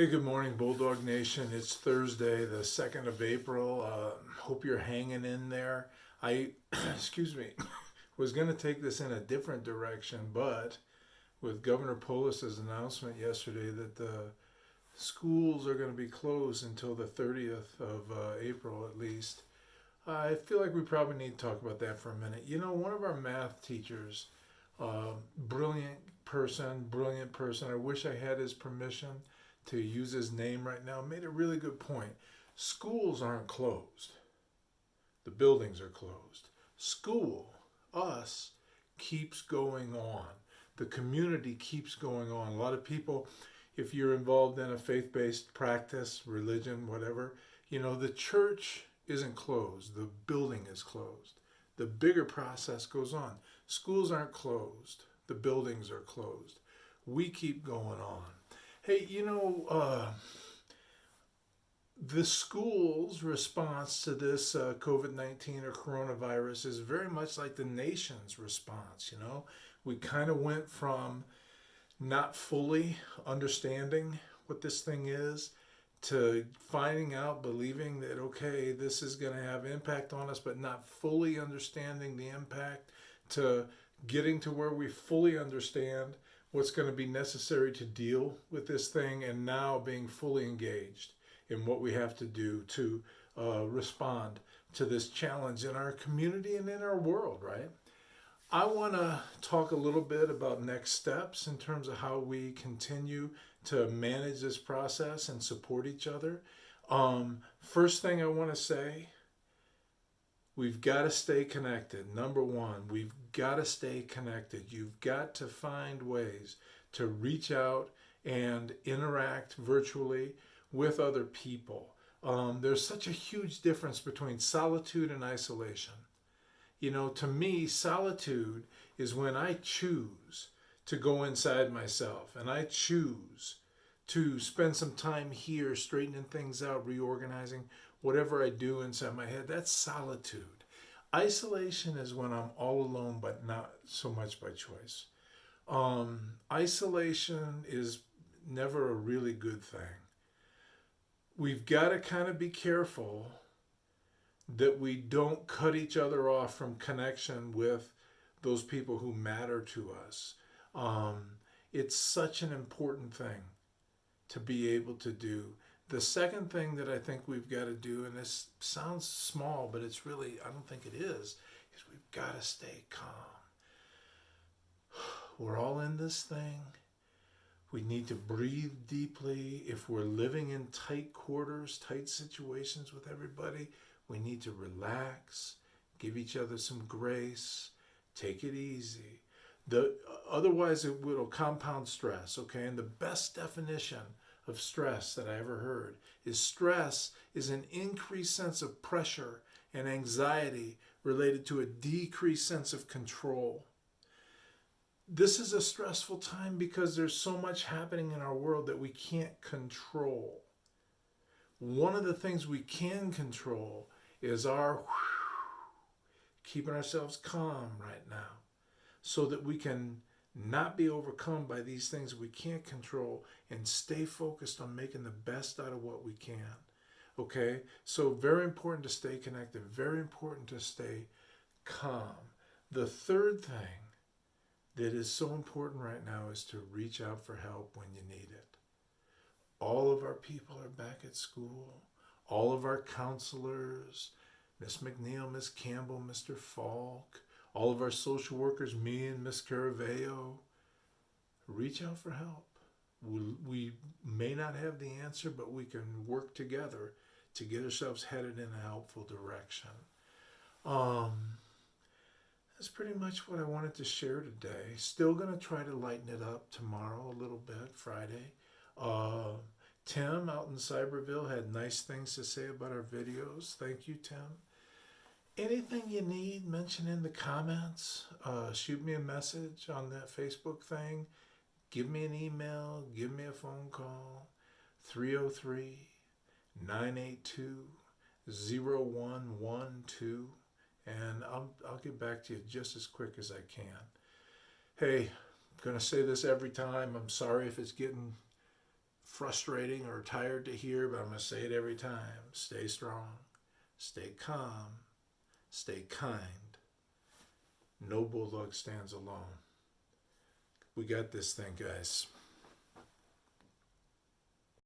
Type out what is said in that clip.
Hey, good morning, Bulldog Nation. It's Thursday, the 2nd of April. Hope you're hanging in there. I, excuse me, was going to take this in a different direction, but with Governor Polis's announcement yesterday that the schools are going to be closed until the 30th of April at least, I feel like we probably need to talk about that for a minute. You know, one of our math teachers, brilliant person, I wish I had his permission to use his name right now, made a really good point. Schools aren't closed, the buildings are closed. School, us, keeps going on. The community keeps going on. A lot of people, if you're involved in a faith based practice, religion, whatever, the church isn't closed, the building is closed. The bigger process goes on. Schools aren't closed, the buildings are closed. We keep going on. Hey, the school's response to this COVID-19 or coronavirus is very much like the nation's response. We kind of went from not fully understanding what this thing is to finding out, believing that, okay, this is going to have impact on us, but not fully understanding the impact, to getting to where we fully understand what's going to be necessary to deal with this thing, and now being fully engaged in what we have to do to respond to this challenge in our community and in our world, right? I want to talk a little bit about next steps in terms of how we continue to manage this process and support each other. First thing I want to say, we've got to stay connected. Number one, we've got to stay connected. You've got to find ways to reach out and interact virtually with other people. There's such a huge difference between solitude and isolation. To me, solitude is when I choose to go inside myself and I choose to spend some time here straightening things out, reorganizing whatever I do inside my head. That's solitude. Isolation is when I'm all alone, but not so much by choice. Isolation is never a really good thing. We've got to kind of be careful that we don't cut each other off from connection with those people who matter to us. It's such an important thing to be able to do. The second thing that I think we've got to do, and this sounds small, but it's really, I don't think it is we've got to stay calm. We're all in this thing. We need to breathe deeply. If we're living in tight quarters, tight situations with everybody, we need to relax, give each other some grace, take it easy. Otherwise, it will compound stress, okay? And the best definition of stress that I ever heard is stress is an increased sense of pressure and anxiety related to a decreased sense of control. This is a stressful time because there's so much happening in our world that we can't control. One of the things we can control is our keeping ourselves calm right now so that we can not be overcome by these things we can't control and stay focused on making the best out of what we can. Okay? So very important to stay connected, very important to stay calm. The third thing that is so important right now is to reach out for help when you need it. All of our people are back at school. All of our counselors, Miss McNeil, Miss Campbell, Mr. Falk, all of our social workers, me and Miss Caraveo, reach out for help. We may not have the answer, but we can work together to get ourselves headed in a helpful direction. That's pretty much what I wanted to share today. Still going to try to lighten it up tomorrow a little bit, Friday. Tim out in Cyberville had nice things to say about our videos. Thank you, Tim. Anything you need, mention in the comments. Shoot me a message on that Facebook thing. Give me an email. Give me a phone call. 303-982-0112. And I'll get back to you just as quick as I can. Hey, I'm going to say this every time. I'm sorry if it's getting frustrating or tired to hear, but I'm going to say it every time. Stay strong, stay calm, stay kind. No Bulldog stands alone. We got this thing, guys.